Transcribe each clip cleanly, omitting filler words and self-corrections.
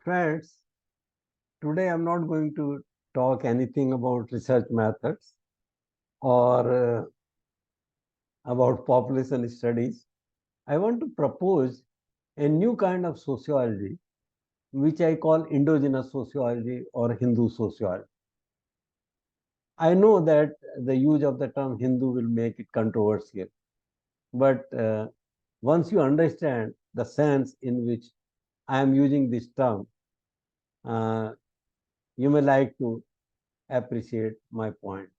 Friends, today I'm not going to talk anything about research methods or about population studies. I want to propose a new kind of sociology, which I call endogenous sociology or Hindu sociology. I know that the use of the term Hindu will make it controversial, but once you understand the sense in which I am using this term, uh, you may like to appreciate my point.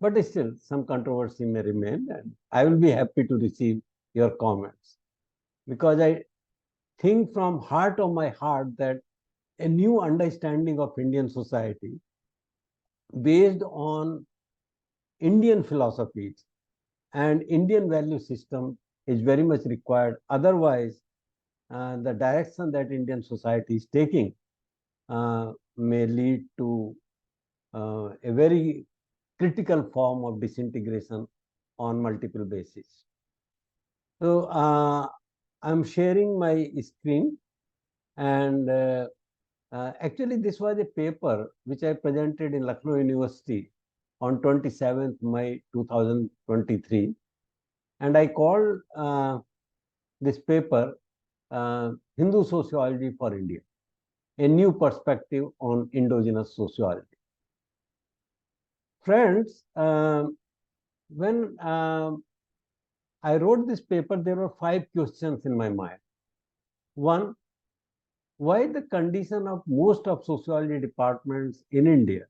But still, some controversy may remain, and I will be happy to receive your comments because I think from heart of my heart that a new understanding of Indian society based on Indian philosophies and Indian value system is very much required. Otherwise, the direction that Indian society is taking may lead to a very critical form of disintegration on multiple bases. So I'm sharing my screen, and actually this was a paper which I presented in Lucknow University on 27th May 2023, and I called this paper Hindu Sociology for India, a new perspective on endogenous sociology. Friends, when I wrote this paper, there were 5 questions in my mind. One, why the condition of most of sociology departments in India?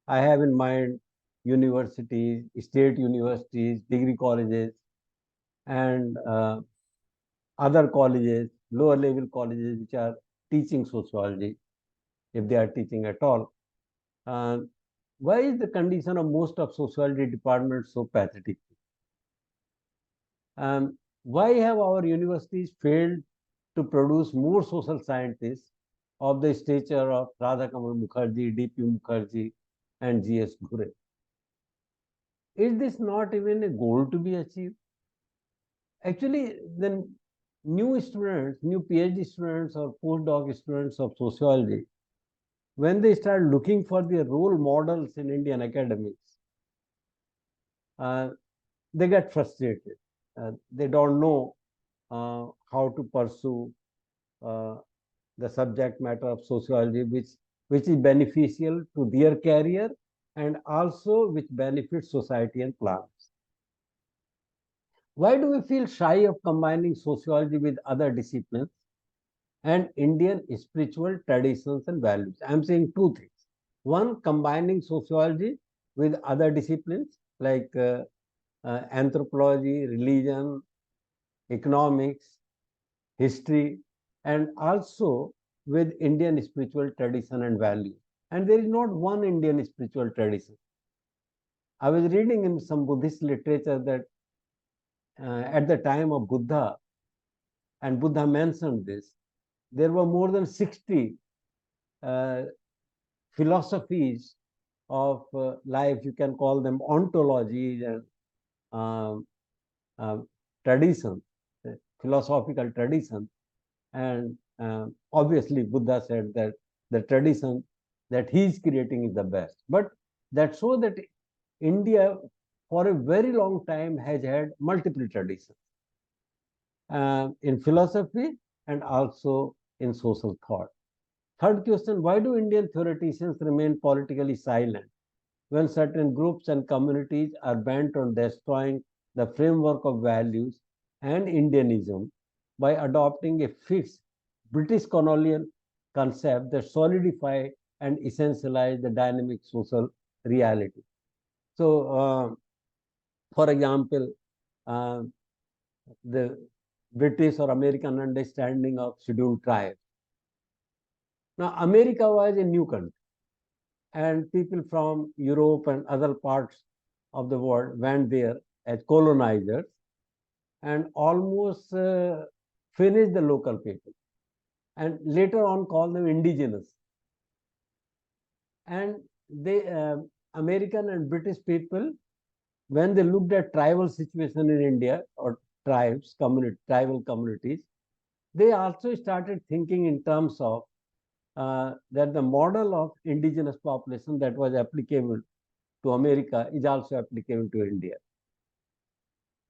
I have in mind universities, state universities, degree colleges, and other colleges, lower level colleges which are teaching sociology, if they are teaching at all. Why is the condition of most of sociology departments so pathetic? Why have our universities failed to produce more social scientists of the stature of Radha Kamal Mukherjee, D.P. Mukherjee, and G.S. Ghurye? Is this not even a goal to be achieved? Actually, the new students, new PhD students or postdoc students of sociology, when they start looking for their role models in Indian academics, they get frustrated. They don't know how to pursue uh, the subject matter of sociology, which is beneficial to their career and also which benefits society and plants. Why do we feel shy of combining sociology with other disciplines and Indian spiritual traditions and values? I'm saying two things. One, combining sociology with other disciplines like anthropology, religion, economics, history, and also with Indian spiritual tradition and value. And there is not one Indian spiritual tradition. I was reading in some Buddhist literature that at the time of Buddha, and Buddha mentioned this, there were more than 60 uh, philosophies of life. You can call them ontologies and um, uh, traditions, philosophical traditions. And obviously, Buddha said that the tradition that he is creating is the best. But that shows that India, for a very long time, has had multiple traditions in philosophy and also in social thought. Third question, why do Indian theoreticians remain politically silent when certain groups and communities are bent on destroying the framework of values and Indianism by adopting a fixed British colonial concept that solidify and essentialize the dynamic social reality? So, for example, uh, the British or American understanding of scheduled tribes. Now, America was a new country, and people from Europe and other parts of the world went there as colonizers and almost finished the local people and later on called them indigenous. And they, American and British people, when they looked at tribal situation in India or tribal communities, they also started thinking in terms of that the model of indigenous population that was applicable to America is also applicable to India.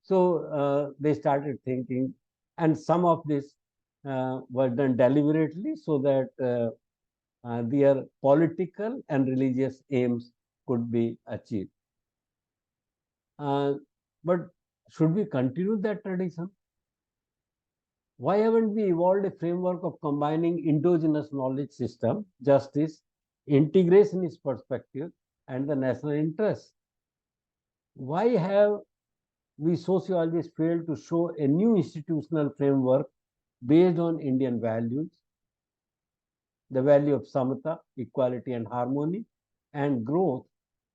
So they started thinking, and some of this was done deliberately so that their political and religious aims could be achieved. But should we continue that tradition? Why haven't we evolved a framework of combining endogenous knowledge system, justice, integrationist perspective, and the national interest? Why have we sociologists failed to show a new institutional framework based on Indian values, the value of samata, equality and harmony, and growth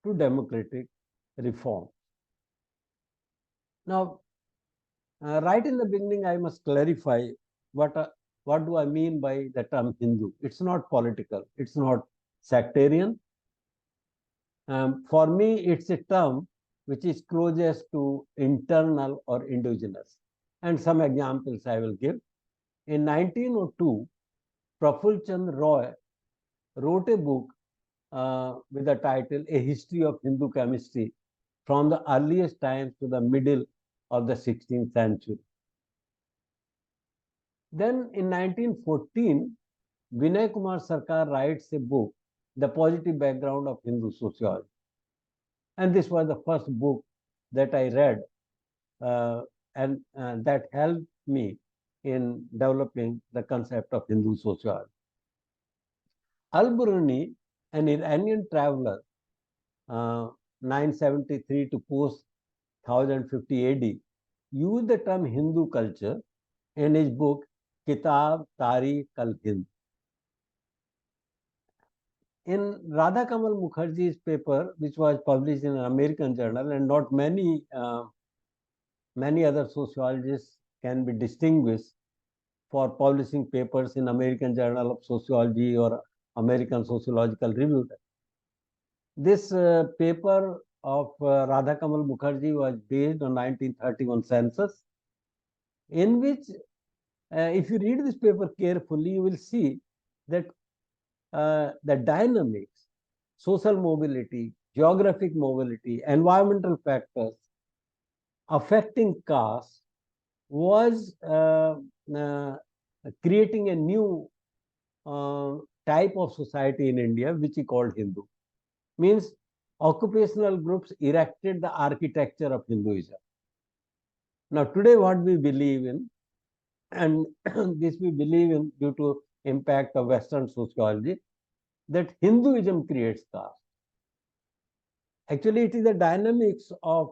to democratic reform? Now, right in the beginning, I must clarify what, uh, what do I mean by the term Hindu. It's not political, it's not sectarian. For me, it's a term which is closest to internal or indigenous. And some examples I will give. In 1902, Praful Chand Roy wrote a book with the title A History of Hindu Chemistry from the earliest times to the middle of the 16th century. Then in 1914, Vinay Kumar Sarkar writes a book, The Positive Background of Hindu Sociology. And this was the first book that I read and that helped me in developing the concept of Hindu sociology. Al-Biruni, an Iranian traveler, 973 to post 1050 AD, used the term Hindu culture in his book Kitab Tarikh al-Hind. In Radha Kamal Mukherjee's paper, which was published in an American journal, and not many other sociologists can be distinguished for publishing papers in American Journal of Sociology or American Sociological Review. This paper of Radha Kamal Mukherjee was based on 1931 census, in which, if you read this paper carefully, you will see that the dynamics, social mobility, geographic mobility, environmental factors affecting caste was creating a new type of society in India, which he called Hindu. Means occupational groups erected the architecture of Hinduism. Now, today what we believe in, and this we believe in due to impact of Western sociology, that Hinduism creates caste. Actually, it is the dynamics of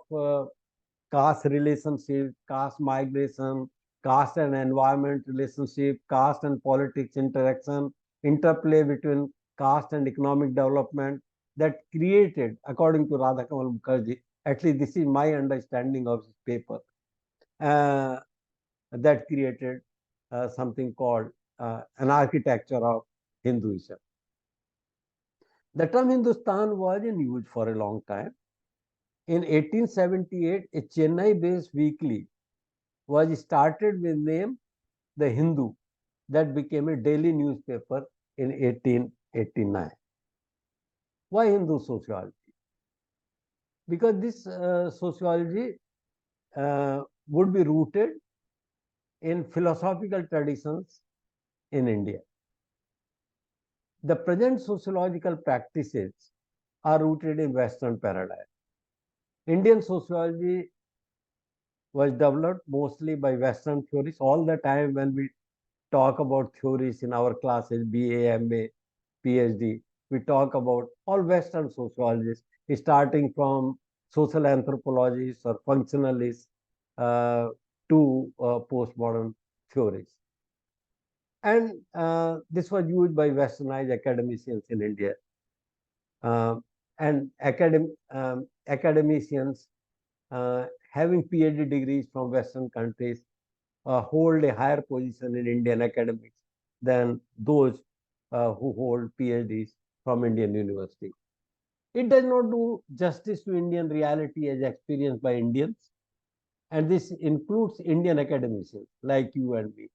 caste relationship, caste migration, caste and environment relationship, caste and politics interaction, interplay between caste and economic development that created, according to Radha Kamal Mukherjee, at least this is my understanding of this paper, that created something called an architecture of Hinduism. The term Hindustan was in use for a long time. In 1878, a Chennai-based weekly was started with name The Hindu that became a daily newspaper in 1889. Why Hindu sociology? Because this sociology would be rooted in philosophical traditions in India. The present sociological practices are rooted in Western paradigm. Indian sociology was developed mostly by Western theories. All the time when we talk about theories in our classes, BA, MA, PhD, we talk about all Western sociologists, starting from social anthropologists or functionalists to postmodern theories. And this was used by Westernized academicians in India. And academicians having PhD degrees from Western countries hold a higher position in Indian academics than those who hold PhDs from Indian university. It does not do justice to Indian reality as experienced by Indians, and this includes Indian academicians like you and me.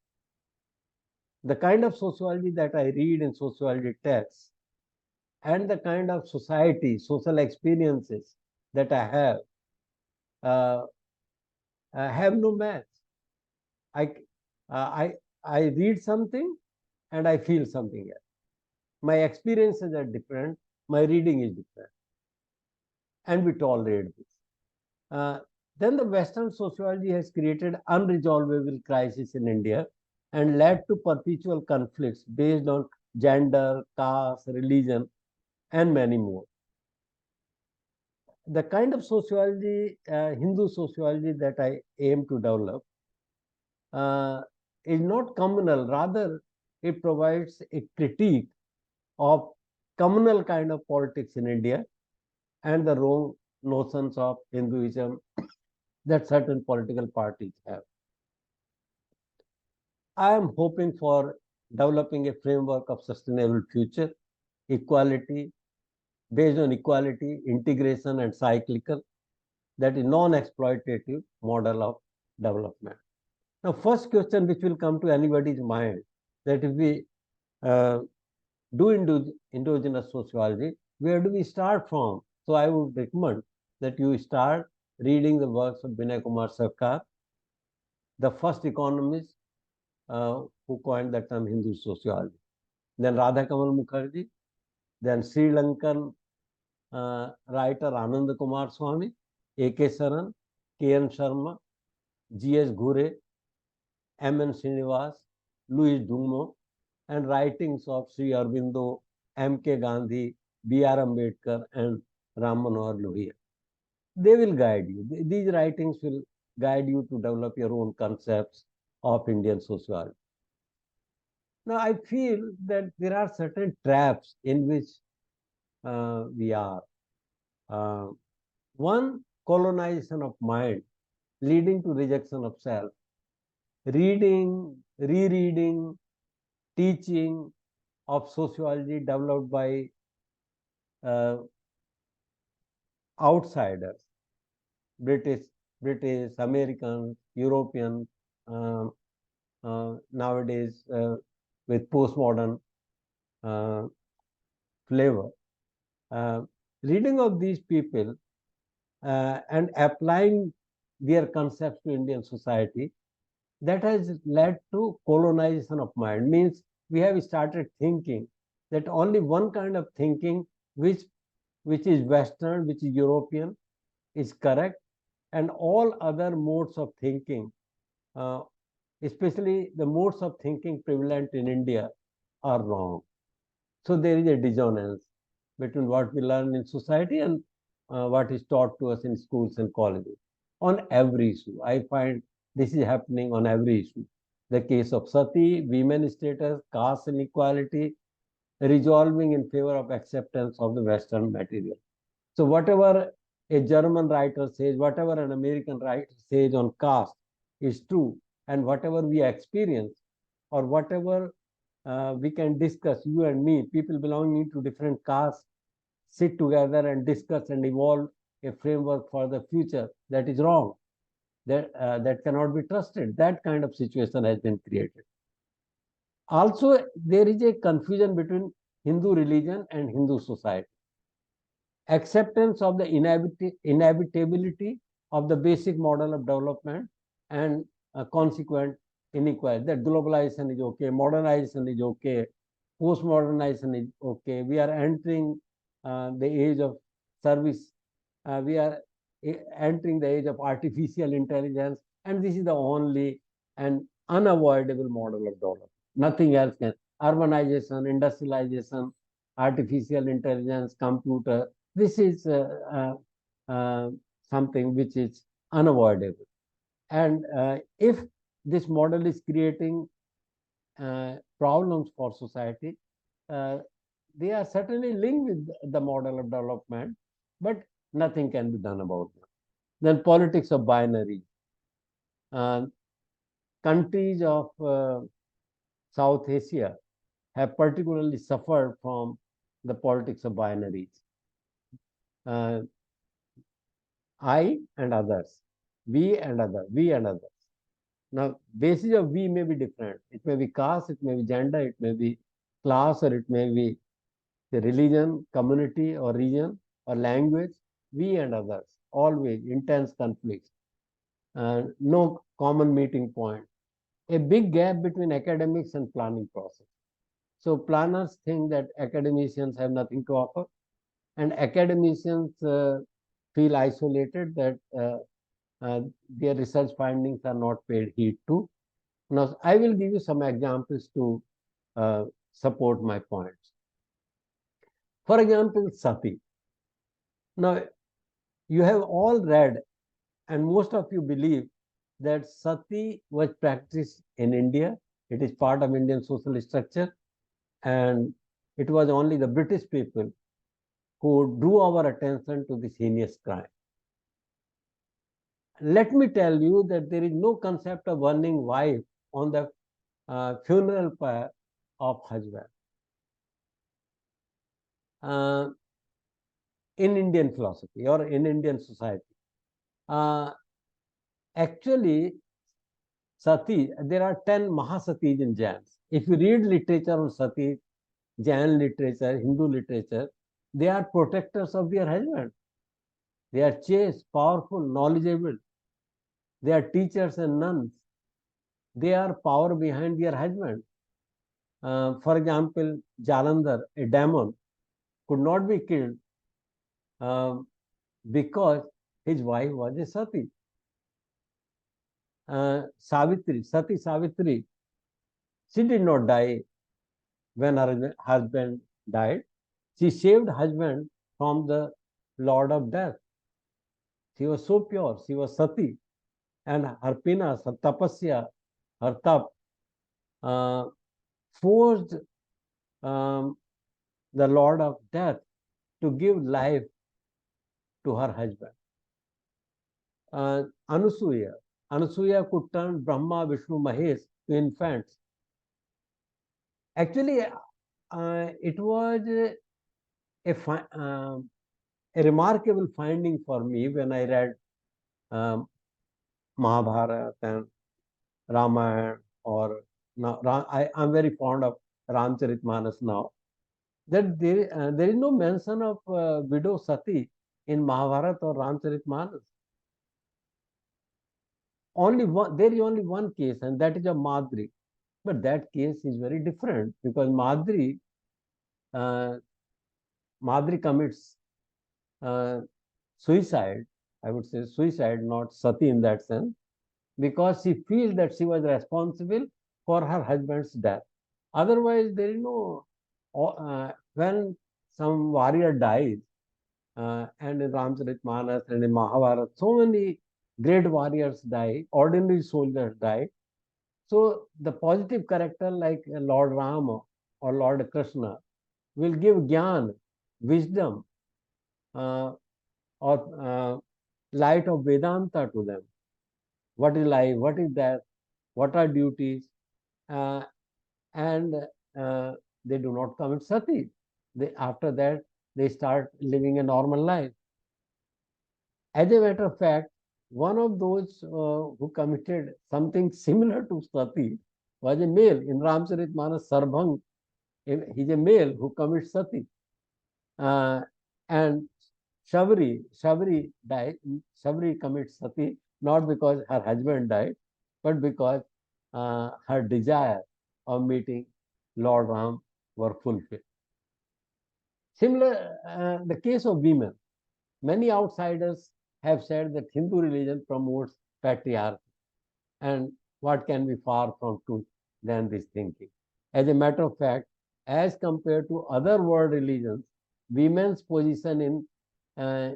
The kind of sociology that I read in sociology texts and the kind of society, social experiences that uh, I have no match. I, I read something and I feel something else. My experiences are different. My reading is different. And we tolerate this. Uh, then the Western sociology has created unresolvable crisis in India and led to perpetual conflicts based on gender, caste, religion, and many more. The kind of sociology, Hindu sociology that I aim to develop uh, is not communal, rather, it provides a critique of communal kind of politics in India and the wrong notions of Hinduism that certain political parties have. I am hoping for developing a framework of sustainable future, equality, based on equality, integration, and cyclical, that is non-exploitative model of development. Now, first question which will come to anybody's mind, that if we uh, do endogenous sociology, where do we start from? So I would recommend that you start reading the works of Vinay Kumar Sarkar, the first economist who coined the term Hindu sociology. Then Radha Kamal Mukherjee, then Sri Lankan writer Anand Kumar Swamy, A.K. Saran, K.N. Sharma, G.S. Ghure, M.N. Srinivas, Louis Dumont, and writings of Sri Aurobindo, M.K. Gandhi, B.R. Ambedkar, and Ram Manohar Lohia. They will guide you. These writings will guide you to develop your own concepts of Indian sociology. Now, I feel that there are certain traps in which we are. Uh, One, colonization of mind, leading to rejection of self. Reading, rereading, teaching of sociology developed by uh, outsiders, British, British, Americans, Europeans, uh, nowadays with postmodern uh, flavor. Uh, Reading of these people and applying their concepts to Indian society, that has led to colonization of mind. Means we have started thinking that only one kind of thinking, which is Western, which is European, is correct, and all other modes of thinking, uh, especially the modes of thinking prevalent in India, are wrong. So there is a dissonance between what we learn in society and what is taught to us in schools and colleges on every issue. I find this is happening on every issue. The case of sati, women status, caste inequality, resolving in favor of acceptance of the Western material. So whatever a German writer says, whatever an American writer says on caste is true, and whatever we experience or whatever we can discuss, you and me, people belonging to different castes, sit together and discuss and evolve a framework for the future, that is wrong. That cannot be trusted. That kind of situation has been created. Also, there is a confusion between Hindu religion and Hindu society. Acceptance of the inevitability of the basic model of development and consequent inequality. That globalization is okay, modernization is okay, postmodernization is okay. We are entering the age of service. We are entering the age of artificial intelligence, and this is the only and unavoidable model of development. Nothing else can. Urbanization, industrialization, artificial intelligence, computer. This is something which is unavoidable. And if this model is creating problems for society, uh, they are certainly linked with the model of development, but nothing can be done about them. Then politics of binary. Uh, Countries of South Asia have particularly suffered from the politics of binaries. Uh, I and others, we and others. Now, basis of we may be different. It may be caste, it may be gender, it may be class, or it may be the religion, community, or region, or language. We and others, always intense conflicts, no common meeting point. A big gap between academics and planning process. So planners think that academicians have nothing to offer, and academicians feel isolated that their research findings are not paid heed to. Now, I will give you some examples to support my points. For example, sati. Now, you have all read, and most of you believe that sati was practiced in India. It is part of Indian social structure, and it was only the British people who drew our attention to this heinous crime. Let me tell you that there is no concept of burning wife on the funeral pyre of husband uh, in Indian philosophy or in Indian society. Uh, Actually, sati, there are 10 Mahasatis in Jains. If you read literature on sati, Jain literature, Hindu literature, they are protectors of their husband. They are chaste, powerful, knowledgeable. They are teachers and nuns. They are power behind their husband. For example, Jalandhar, a demon, could not be killed um, because his wife was a sati. Savitri, Sati Savitri, she did not die when her husband died. She saved husband from the Lord of Death. She was so pure. She was sati, and her pinas, her tapasya, her tap uh, forced um, the Lord of Death to give life to her husband. Anusuya. Anusuya could turn Brahma, Vishnu, Mahesh to infants. Actually, it was a remarkable finding for me when I read um, Mahabharata and Ramayana, or now I'm very fond of Ramcharitmanas now. That there is no mention of widow Sati in Mahabharata or Ramcharitmanas. There is only one case, and that is of Madri. But that case is very different because uh, Madri commits uh, suicide. I would say suicide, not sati in that sense, because she feels that she was responsible for her husband's death. Otherwise, there is no. When some warrior dies, and in Ramcharitmanas and in Mahabharata, so many great warriors die, ordinary soldiers die. So the positive character like Lord Rama or Lord Krishna will give jnana, wisdom, uh, or light of Vedanta to them. What is life? What is death? What are duties? Uh, and they do not commit sati. After that, they start living a normal life. As a matter of fact, one of those who committed something similar to sati was a male in Ramcharitmanas. Sarbhang. He's a male who commits sati. And Shabri died. Shabri commits sati not because her husband died, but because her desire of meeting Lord Ram were fulfilled. Similar, the case of women. Many outsiders have said that Hindu religion promotes patriarchy, and what can be far from truth than this thinking. As a matter of fact, as compared to other world religions, women's position in uh,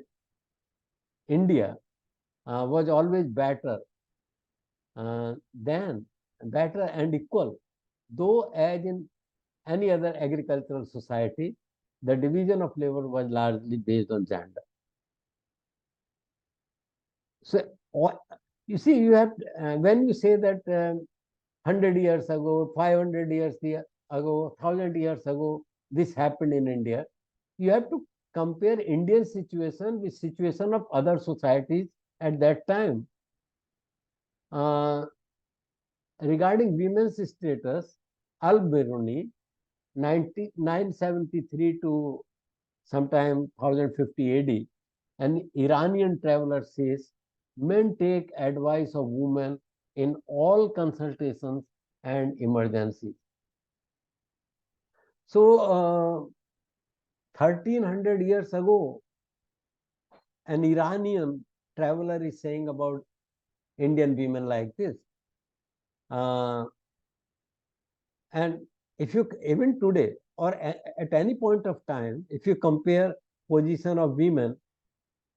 India was always than better and equal. Though, as in any other agricultural society, the division of labor was largely based on gender. So, you see, you have when you say that 100 years ago, 500 years ago, 1000 years ago, this happened in India, you have to compare Indian situation with situation of other societies at that time. Uh, regarding women's status, Al-Biruni, 973 to sometime 1050 AD, an Iranian traveler says, men take advice of women in all consultations and emergencies. So, 1300 years ago, an Iranian traveler is saying about Indian women like this. And if you, even today or at any point of time, if you compare position of women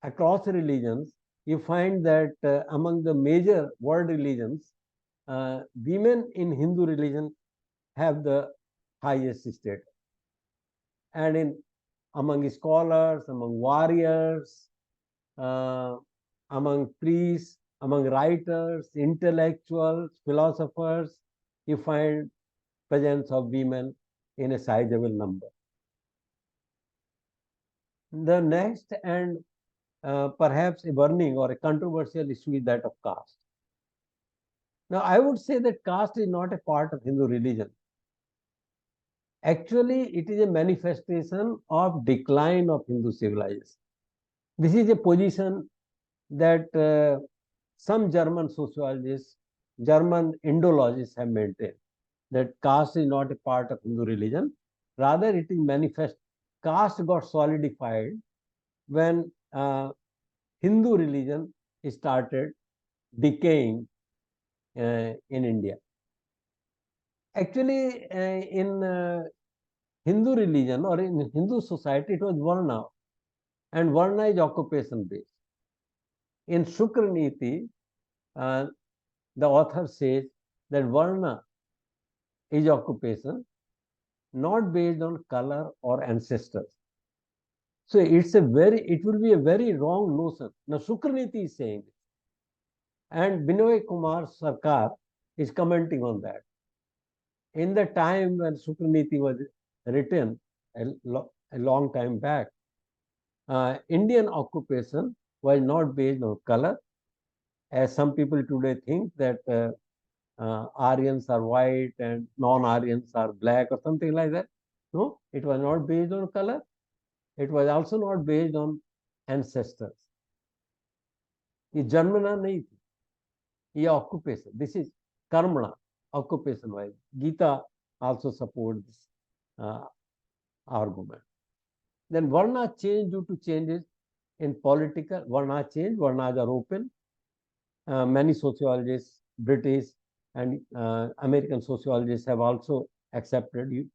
across religions, you find that among the major world religions, women in Hindu religion have the highest status. And in among scholars, among warriors, uh, among priests, among writers, intellectuals, philosophers, you find presence of women in a sizable number. The next and perhaps a burning or a controversial issue is that of caste. Now, I would say that caste is not a part of Hindu religion. Actually, it is a manifestation of decline of Hindu civilization. This is a position that some German sociologists, German Indologists have maintained, that caste is not a part of Hindu religion. Rather, it is manifest. Caste got solidified when Hindu religion started decaying in India. Actually, in Hindu religion or in Hindu society, it was Varna, and Varna is occupation based. In Shukra Niti, the author says that Varna is occupation not based on color or ancestors. So it will be a very wrong notion. Now Shukraniti is saying it. And Binoy Kumar Sarkar is commenting on that. In the time when Shukraniti was written, a long time back, Indian occupation was not based on color, as some people today think that Aryans are white and non-Aryans are black or something like that. No, it was not based on color. It was also not based on ancestors. ये जन्मना नहीं थी, ये occupation. This is karmana, occupation wise. Gita also support this argument. Then Varna change due to changes in political. Varna change, Varnas are open. Many sociologists, British and American sociologists have also accepted.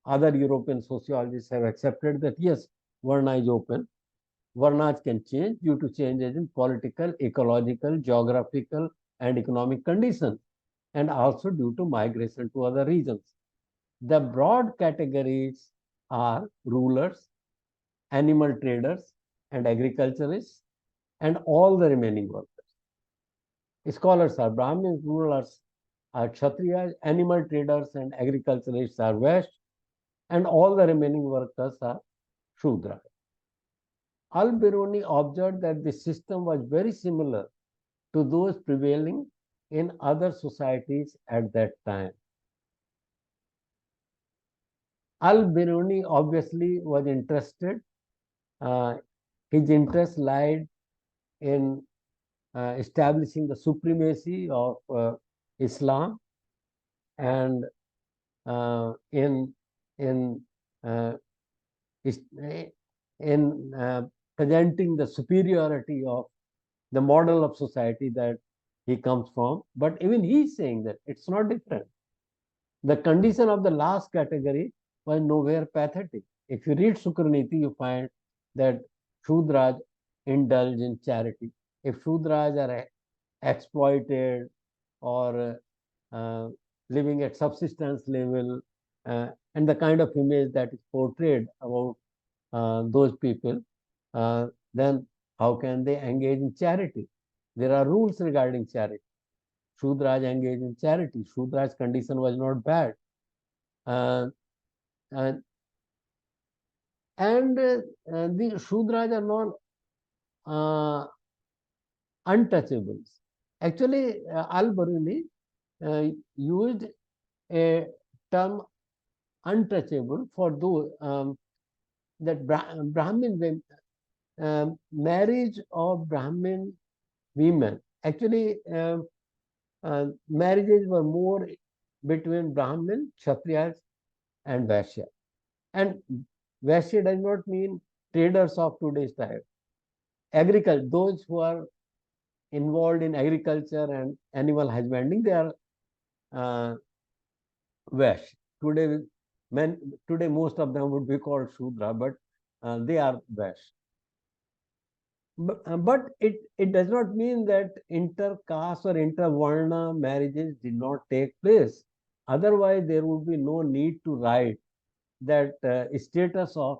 Other European sociologists have accepted that yes, Varna is open. Varnas can change due to changes in political, ecological, geographical, and economic conditions, and also due to migration to other regions. The broad categories are rulers, animal traders, and agriculturists, and all the remaining workers. Scholars are Brahmins, rulers are Kshatriyas, animal traders and agriculturists are Vaishya, and all the remaining workers are Shudras. Al-Biruni observed that the system was very similar to those prevailing in other societies at that time. Al-Biruni obviously was interested. His interest lied in establishing the supremacy of Islam and in presenting the superiority of the model of society that he comes from. But even he is saying that it's not different. The condition of the last category was nowhere pathetic. If you read Sukraniti, you find that Shudras indulge in charity. If Shudras are exploited or living at subsistence level, and the kind of image that is portrayed about those people, then how can they engage in charity? There are rules regarding charity. Shudras engage in charity. Shudras' condition was not bad. And the Shudras are not untouchables. Actually, Al-Biruni used a term untouchable for those that Brahmin women, marriage of Brahmin women. Actually, marriages were more between Brahmin, Kshatriyas, and Vaishya. And Vaishya does not mean traders of today's time. Agriculture, those who are involved in agriculture and animal husbanding, they are uh, Vaishya. Today most of them would be called Shudra, but they are Vaishya. But it does not mean that inter-caste or inter-varna marriages did not take place. Otherwise, there would be no need to write that status of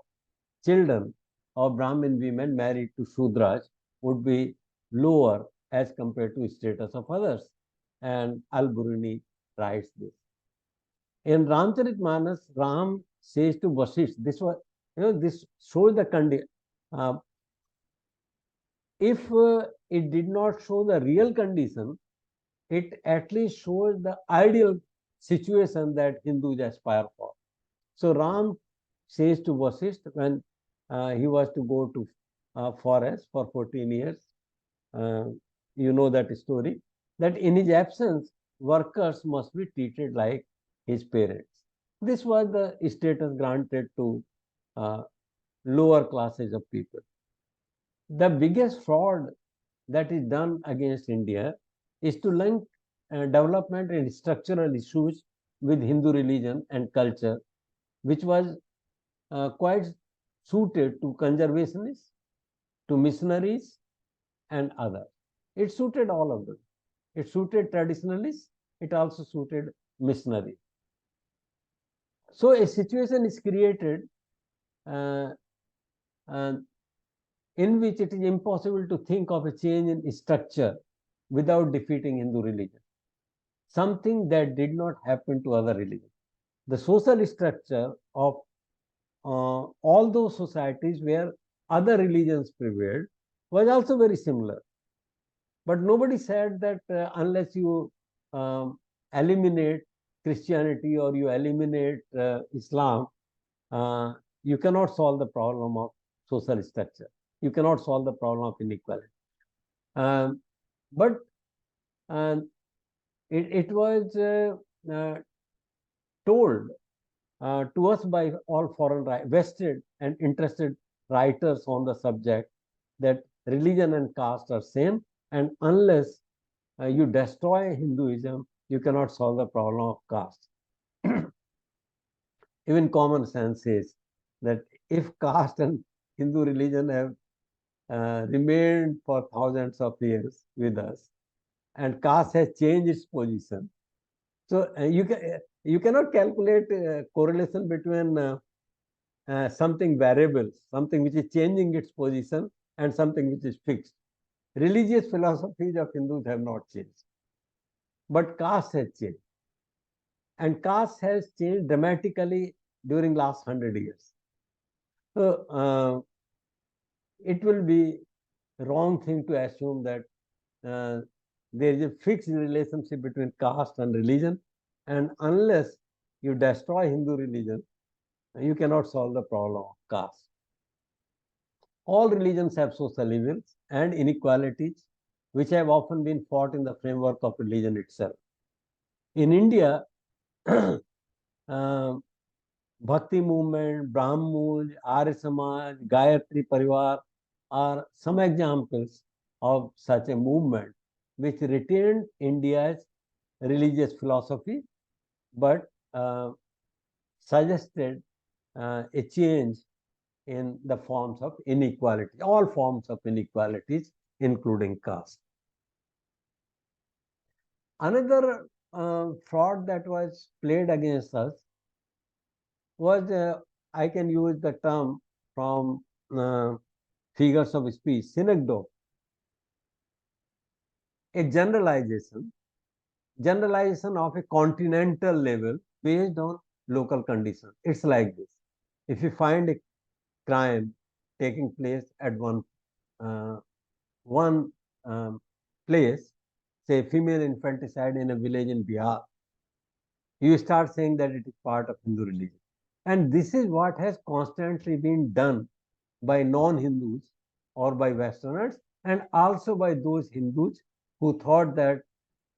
children of Brahmin women married to Shudras would be lower as compared to status of others. And Al-Biruni writes this. In Ramcharitmanas, Ram says to Vasisht, this shows the condition. If it did not show the real condition, it at least shows the ideal situation that Hindus aspire for. So Ram says to Vasisht when he was to go to forest for 14 years, uh, you know that story, that in his absence, workers must be treated like his parents. This was the status granted to uh, lower classes of people. The biggest fraud that is done against India is to link development and structural issues with Hindu religion and culture, which was quite suited to conservationists, to missionaries, and others. It suited all of them. It suited traditionalists. It also suited missionaries. So a situation is created uh, uh, in which it is impossible to think of a change in structure without defeating Hindu religion, something that did not happen to other religions. The social structure of all those societies where other religions prevailed was also very similar. But nobody said that unless you eliminate Christianity or you eliminate Islam, uh, you cannot solve the problem of social structure. You cannot solve the problem of inequality. Um, but uh, it was told to us by all foreign vested and interested writers on the subject that religion and caste are same, and unless you destroy Hinduism, you cannot solve the problem of caste. Even common sense says that if caste and Hindu religion have remained for thousands of years with us, and caste has changed its position, so you cannot calculate correlation between something variable, something which is changing its position, and something which is fixed. Religious philosophies of Hindus have not changed, but caste has changed. And caste has changed dramatically during last 100 years. So it will be wrong thing to assume that uh, there is a fixed relationship between caste and religion, and unless you destroy Hindu religion, you cannot solve the problem of caste. All religions have social evils and inequalities, which have often been fought in the framework of religion itself. In India, uh, Bhakti movement, Brahmuj, Arya Samaj, Gayatri Parivar are some examples of such a movement which retained India's religious philosophy but suggested a change in the forms of inequality, all forms of inequalities, including caste. Another fraud that was played against us was, I can use the term from figures of speech, synecdoche, a generalization of a continental level based on local conditions. It's like this. If you find a crime taking place at one um, place, say, female infanticide in a village in Bihar, you start saying that it is part of Hindu religion. And this is what has constantly been done by non-Hindus or by Westerners, and also by those Hindus who thought that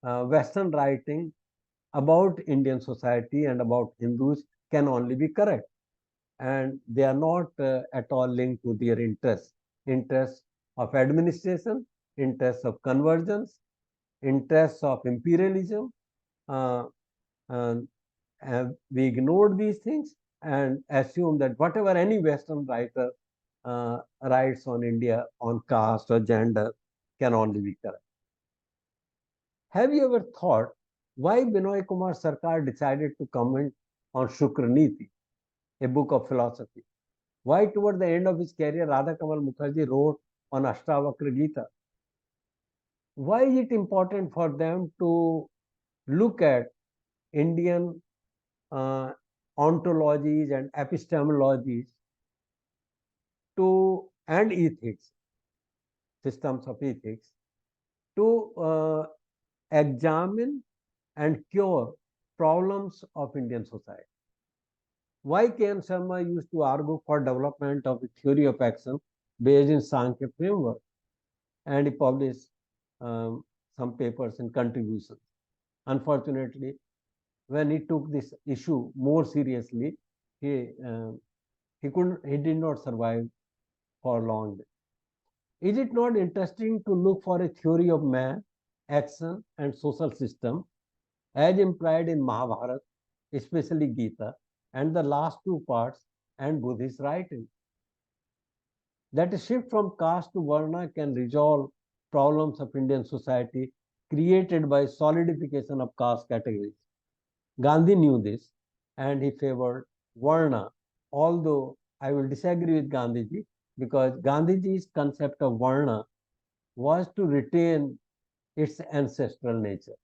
Western writing about Indian society and about Hindus can only be correct. And they are not at all linked to their interests of administration, interests of convergence, interests of imperialism. Uh, and we ignored these things and assumed that whatever any Western writer writes on India, on caste or gender, can only be correct. Have you ever thought why Binoy Kumar Sarkar decided to comment on Shukraniti, a book of philosophy? Why, toward the end of his career, Radha Kamal Mukherjee wrote on Ashtavakra Gita? Why is it important for them to look at Indian uh, ontologies and epistemologies to and ethics, systems of ethics, to examine and cure problems of Indian society? Why K.M. Sharma used to argue for development of a theory of action based in Sankhya framework, and he published um, some papers and contributions. Unfortunately, when he took this issue more seriously, he he did not survive for long. Is it not interesting to look for a theory of man, action, and social system as implied in Mahabharata, especially Gita, and the last two parts and Buddhist writing? That a shift from caste to varna can resolve problems of Indian society created by solidification of caste categories. Gandhi knew this and he favored varna, although I will disagree with Gandhiji because Gandhiji's concept of varna was to retain its ancestral nature.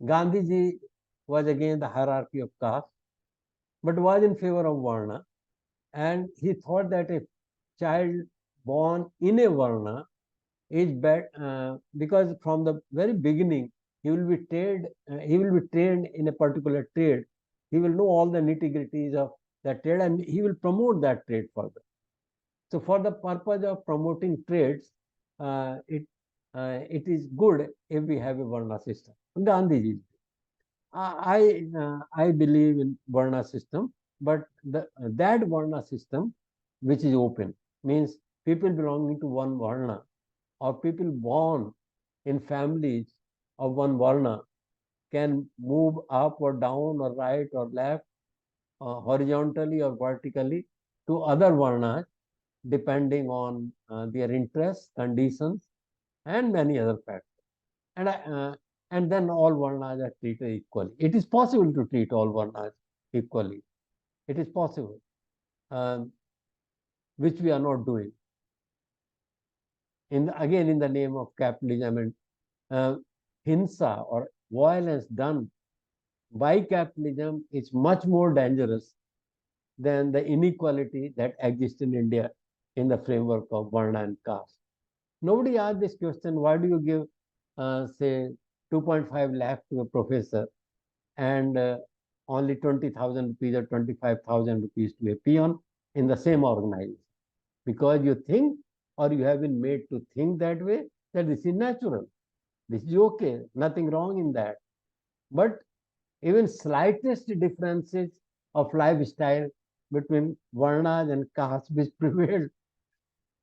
Gandhiji was against the hierarchy of caste, but was in favor of varna, and he thought that a child born in a varna is bad because from the very beginning he will be trained in a particular trade. He will know all the nitty gritties of that trade, and he will promote that trade further. So, for the purpose of promoting trades, it is good if we have a varna system. Gandhiji, I believe in Varna system, but that Varna system, which is open, means people belonging to one Varna or people born in families of one Varna can move up or down or right or left, horizontally or vertically to other Varnas depending on their interests, conditions, and many other factors. And and then all varnas are treated equally. It is possible to treat all varnas equally. It is possible, um, which we are not doing. Again, in the name of capitalism and uh, hinsa or violence done by capitalism is much more dangerous than the inequality that exists in India in the framework of varna and caste. Nobody asked this question, why do you give, say, 2.5 lakh to a professor and only 20,000 rupees or 25,000 rupees to a peon in the same organization? Because you think or you have been made to think that way, that this is natural. This is okay, nothing wrong in that. But even slightest differences of lifestyle between varnas and castes which prevailed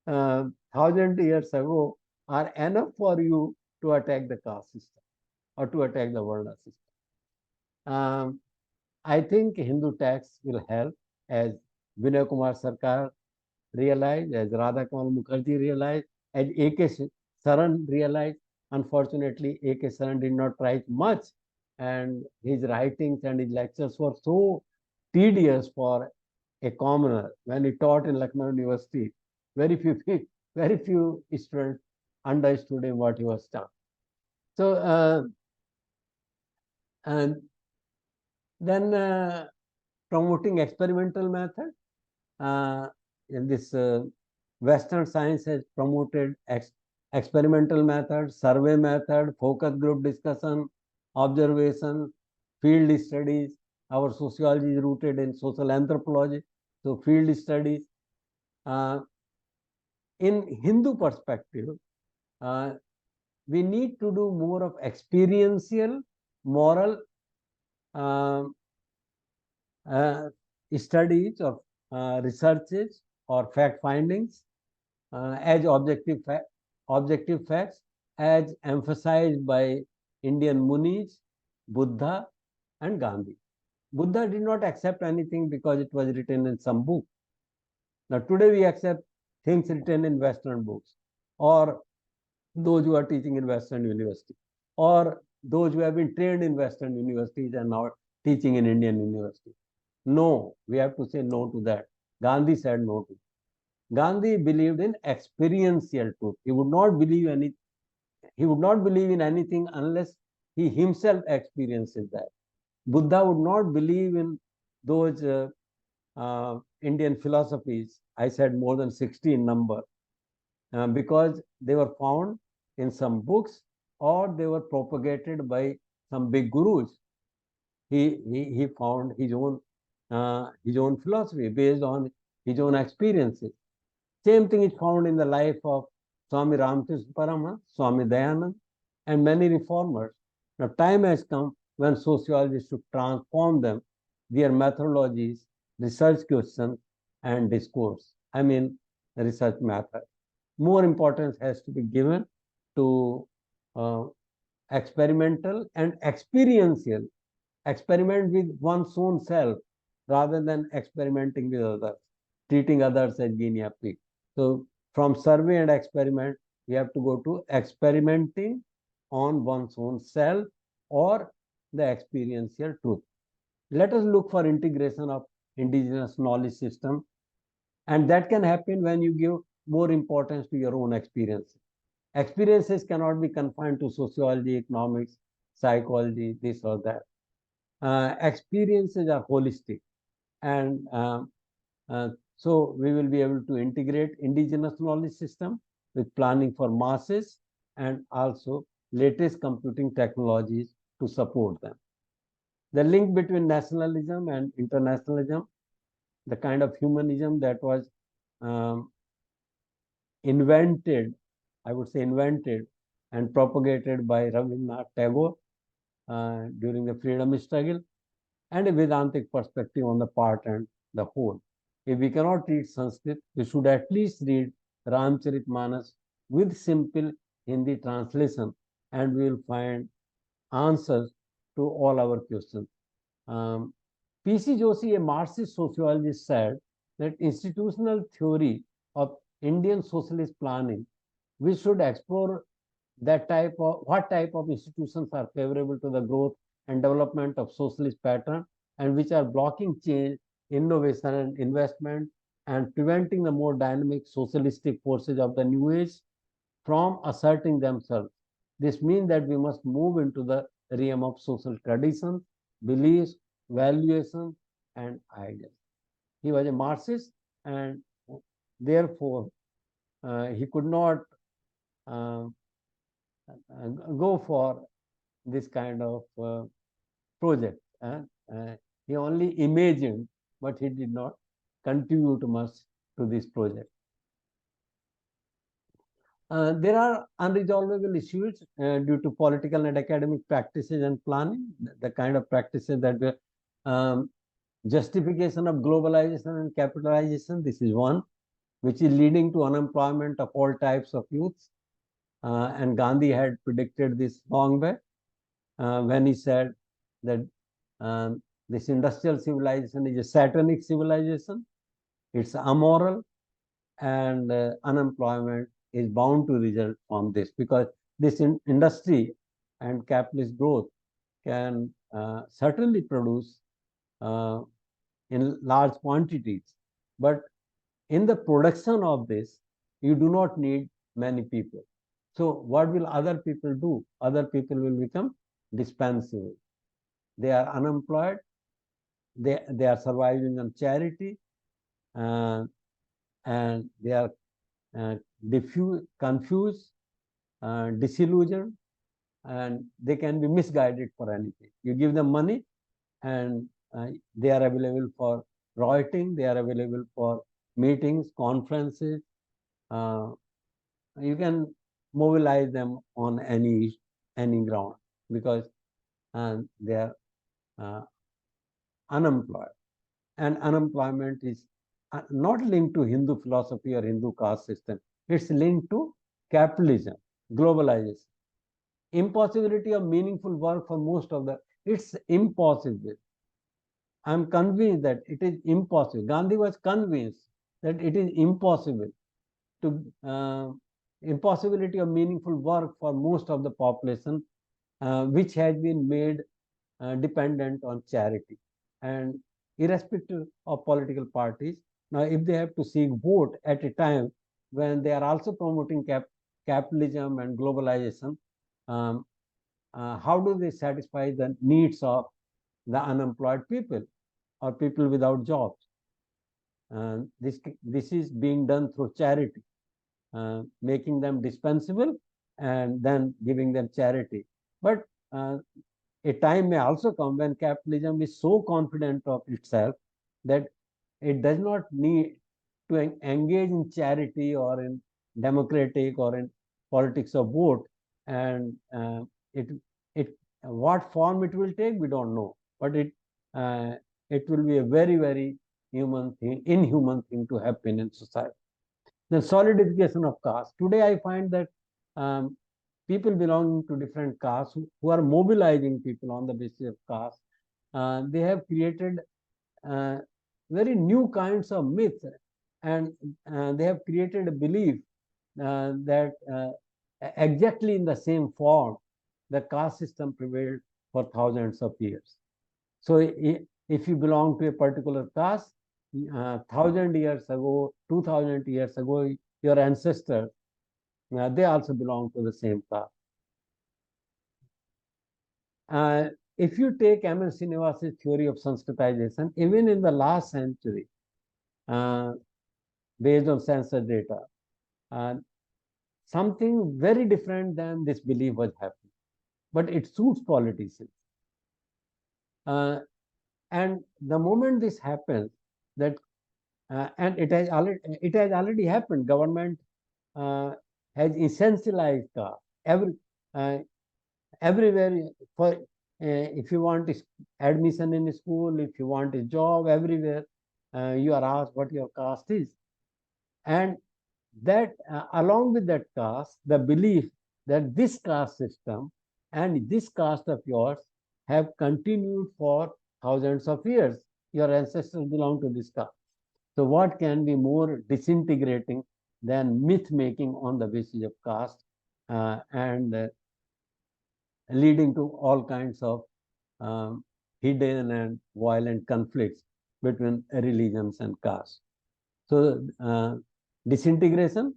1,000 years ago are enough for you to attack the caste system or to attack the varna system. I think Hindu tax will help, as Vinay Kumar Sarkar realized, as Radha Kamal Mukherjee realized, as A.K. Saran realized. Unfortunately, A.K. Saran did not write much, and his writings and his lectures were so tedious for a commoner. When he taught in Lucknow University, very few very few students understood him what he was taught. So, and then promoting experimental method. In this Western science has promoted experimental method, survey method, focus group discussion, observation, field studies. Our sociology is rooted in social anthropology, so field studies. Uh, in Hindu perspective, uh, we need to do more of experiential, moral uh, uh, studies or researches or fact findings as objective facts as emphasized by Indian Munis, Buddha and Gandhi. Buddha did not accept anything because it was written in some book. Now today we accept things written in Western books, or those who are teaching in Western university, or those who have been trained in Western universities and now teaching in Indian university. No, we have to say no to that. Gandhi said no to. Gandhi believed in experiential truth. He would not believe in anything unless he himself experiences that. Buddha would not believe in those Indian philosophies. I said more than 60 in number because they were found in some books or they were propagated by some big gurus. He found his own philosophy based on his own experiences. Same thing is found in the life of Swami Ramakrishna Paramahansa, Swami Dayanand, and many reformers. Now, time has come when sociologists should transform them, their methodologies, research questions, and discourse. I mean, the research method. More importance has to be given to uh, experimental and experiential. Experiment with one's own self rather than experimenting with others, treating others as guinea pig. So from survey and experiment, we have to go to experimenting on one's own self or the experiential truth. Let us look for integration of indigenous knowledge system, and that can happen when you give more importance to your own experiences. Experiences cannot be confined to sociology, economics, psychology, this or that. Experiences are holistic, and so we will be able to integrate indigenous knowledge system with planning for masses and also latest computing technologies to support them. The link between nationalism and internationalism, the kind of humanism that was um, invented, I would say invented and propagated by Rabindranath Tagore during the freedom struggle, and a Vedantic perspective on the part and the whole. If we cannot read Sanskrit, we should at least read Ramcharitmanas with simple Hindi translation, and we will find answers to all our questions. P.C. Joshi, a Marxist sociologist, said that institutional theory of Indian socialist planning, we should explore that type of what type of institutions are favorable to the growth and development of socialist pattern and which are blocking change, innovation and investment and preventing the more dynamic socialistic forces of the new age from asserting themselves. This means that we must move into the realm of social traditions, beliefs, valuations, and ideas. He was a Marxist, and therefore he could not uh, go for this kind of project. He only imagined, but he did not contribute much to this project. There are unresolvable issues due to political and academic practices and planning, the kind of practices that were justification of globalization and capitalization. This is one, which is leading to unemployment of all types of youths. And Gandhi had predicted this long back when he said that this industrial civilization is a satanic civilization. It's amoral, and unemployment is bound to result from this because this industry and capitalist growth can certainly produce uh, in large quantities, but in the production of this, you do not need many people. So what will other people do? Other people will become dispensable. They are unemployed. They are surviving on charity, uh, and they are confused, disillusioned, and they can be misguided for anything. You give them money, and they are available for writing, they are available for meetings, conferences. Uh, you can mobilize them on any ground because they are uh, unemployed. And unemployment is not linked to Hindu philosophy or Hindu caste system. It's linked to capitalism, globalization, impossibility of meaningful work for most of the. It's impossible. I'm convinced that it is impossible. Gandhi was convinced that it is impossible to impossibility of meaningful work for most of the population, which has been made dependent on charity. And irrespective of political parties, now if they have to seek vote at a time when they are also promoting capitalism and globalization, um, how do they satisfy the needs of the unemployed people or people without jobs? This is being done through charity, making them dispensable and then giving them charity. But a time may also come when capitalism is so confident of itself that it does not need to engage in charity or in democratic or in politics of vote. And it it what form it will take, we don't know, but uh, it will be a very human thing, inhuman thing to happen in society. The solidification of caste. Today, I find that um, people belonging to different castes who are mobilizing people on the basis of caste, they have created uh, very new kinds of myths, and they have created a belief that exactly in the same form the caste system prevailed for thousands of years. So if you belong to a particular caste, 1,000 years ago, 2,000 years ago, your ancestors, they also belong to the same caste. Uh, if you take M.N. Srinivas's theory of Sanskritization, even in the last century, uh, based on census data, uh, something very different than this belief was happening. But it suits politicians. Uh, and the moment this happens, that and it has already happened. Government has essentialized caste uh, everywhere. For if you want admission in school, if you want a job, everywhere you are asked what your caste is, and that along with that caste, the belief that this caste system and this caste of yours have continued for thousands of years. Your ancestors belong to this caste. So what can be more disintegrating than myth making on the basis of caste, and leading to all kinds of um, hidden and violent conflicts between religions and caste. So disintegration,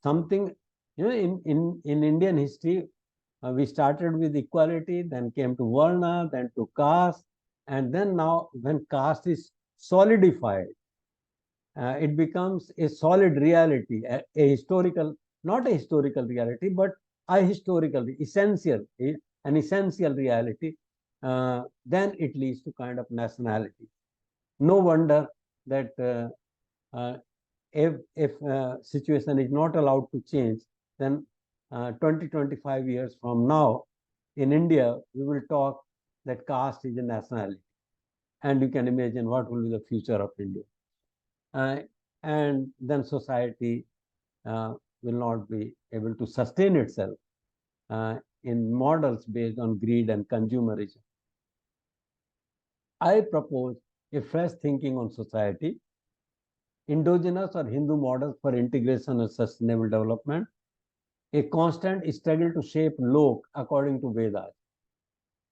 something, in Indian history, we started with equality, then came to Varna, then to caste, and then now when caste is solidified, it becomes a solid reality, a historical, not a historical reality, but a historical, essential, an essential reality. Then it leads to kind of nationality. No wonder that if situation is not allowed to change, then 20-25 years from now, in India, we will talk that caste is a nationality. And you can imagine what will be the future of India. Uh, and then society uh, will not be able to sustain itself in models based on greed and consumerism. I propose a fresh thinking on society, indigenous or Hindu models for integration and sustainable development, a constant struggle to shape Lok according to Vedas.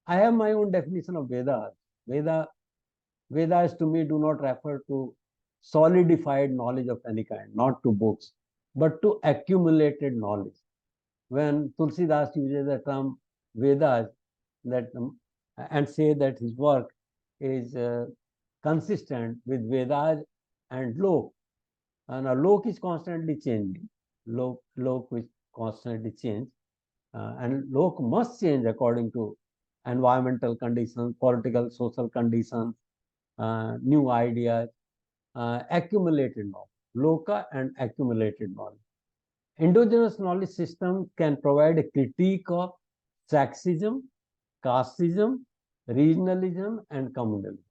I have my own definition of Vedas. Vedas to me do not refer to solidified knowledge of any kind, not to books, but to accumulated knowledge. When Tulsidas uses the term Vedas, that and say that his work is consistent with Vedas and Lok, and a Lok is constantly changing. Lok is constantly change, and लोग must change according to environmental conditions, political, social conditions, new ideas, accumulated knowledge, loka and accumulated knowledge. Endogenous knowledge system can provide a critique of sexism, casteism, regionalism, and communalism.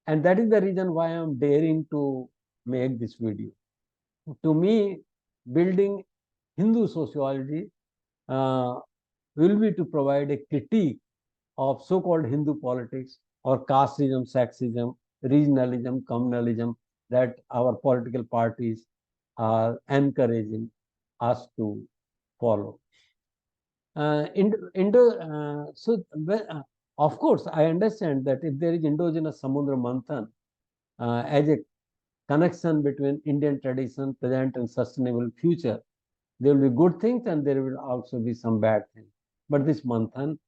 And that is the reason why I am daring to make this video. To me, building Hindu sociology uh, will be to provide a critique of so-called Hindu politics or casteism, sexism, regionalism, communalism that our political parties are encouraging us to follow. Of course, I understand that if there is endogenous Samudra Manthan as a connection between Indian tradition, present, and sustainable future, there will be good things and there will also be some bad things. But this Manthan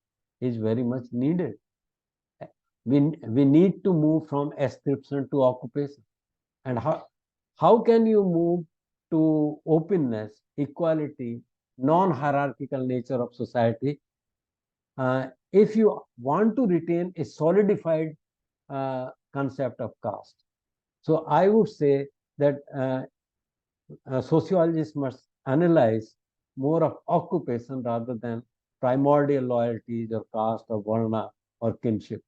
is very much needed. We need to move from ascription to occupation. And how can you move to openness, equality, non-hierarchical nature of society if you want to retain a solidified concept of caste? So I would say that sociologists must analyze more of occupation rather than primordial loyalties or caste or varna or kinship.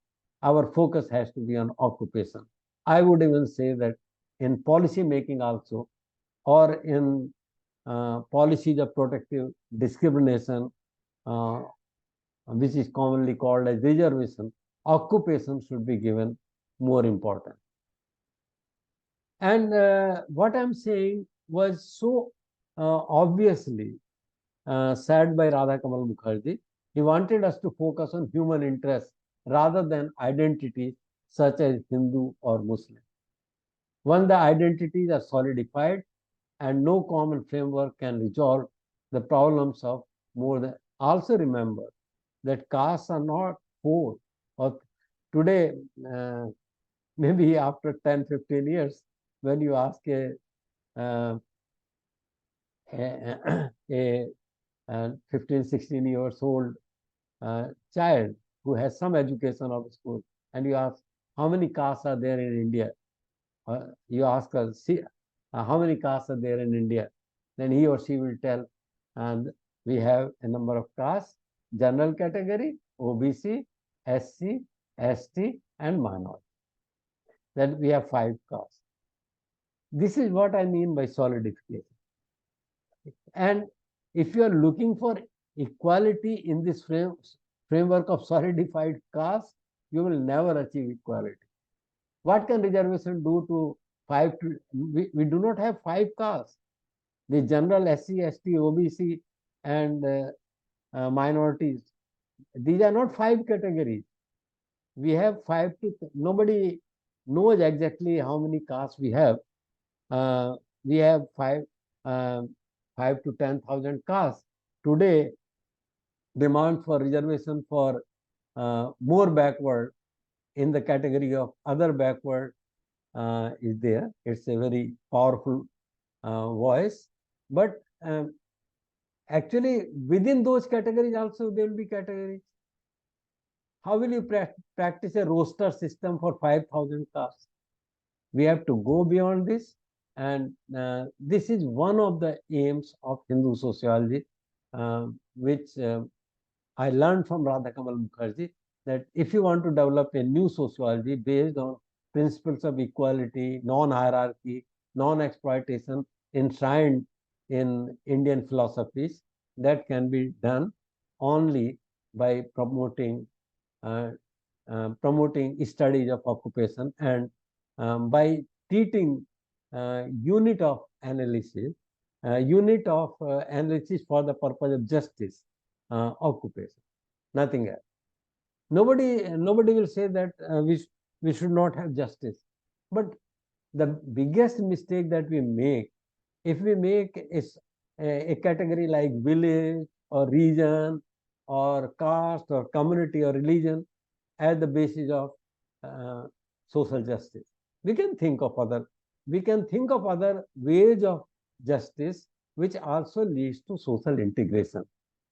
Our focus has to be on occupation. I would even say that in policy making also, or in policies of protective discrimination, uh, which is commonly called as reservation, occupation should be given more importance. And what I'm saying was so obviously said by Radha Kamal Mukherjee. He wanted us to focus on human interests rather than identities such as Hindu or Muslim. Once the identities are solidified and no common framework can resolve the problems of more than. Also remember that castes are not four. Or today, uh, maybe after 10, 15 years, when you ask uh, a 15, 16 years old child who has some education of school, and you ask, how many castes are there in India? You ask her, see, how many castes are there in India? Then he or she will tell, and we have a number of castes, general category, OBC, SC, ST, and minority. Then we have 5 castes. This is what I mean by solidification. And if you are looking for equality in this framework of solidified caste, you will never achieve equality. What can reservation do to 5 to, we do not have 5 castes. The general SC, ST, OBC, and minorities, these are not 5 categories. We have 5 to, nobody knows exactly how many castes we have. We have 5 to 10,000 castes. Today, demand for reservation for more backward in the category of other backward is there. It's a very powerful voice. But actually, within those categories also, there will be categories. How will you practice a roster system for 5,000 castes? We have to go beyond this. And this is one of the aims of Hindu sociology, which I learned from Radha Kamal Mukherjee, that if you want to develop a new sociology based on principles of equality, non-hierarchy, non-exploitation enshrined in Indian philosophies, that can be done only by promoting studies of occupation and by treating unit of analysis for the purpose of justice, occupation, nothing else. Nobody will say that we should not have justice. But the biggest mistake that we make, if we make a category like village or region or caste or community or religion as the basis of social justice, we can think of other ways of justice which also leads to social integration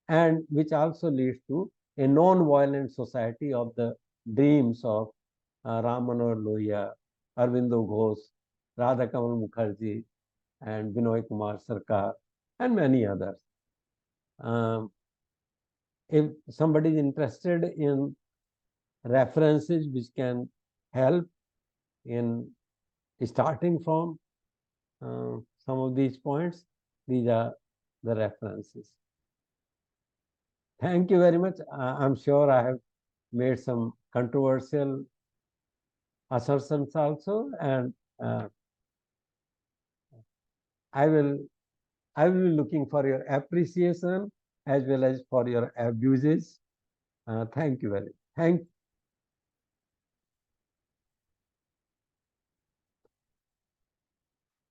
and which also leads to a non-violent society of the dreams of Ram Manohar Lohia, Arvindo Ghosh, Radha Kamal Mukherjee, and Binoy Kumar Sarkar, and many others. Um, if somebody is interested in references which can help in starting from some of these points, these are the references. Thank you very much. I'm sure I have made some controversial assertions also, and I will I will be looking for your appreciation as well as for your abuses. Thank you very much.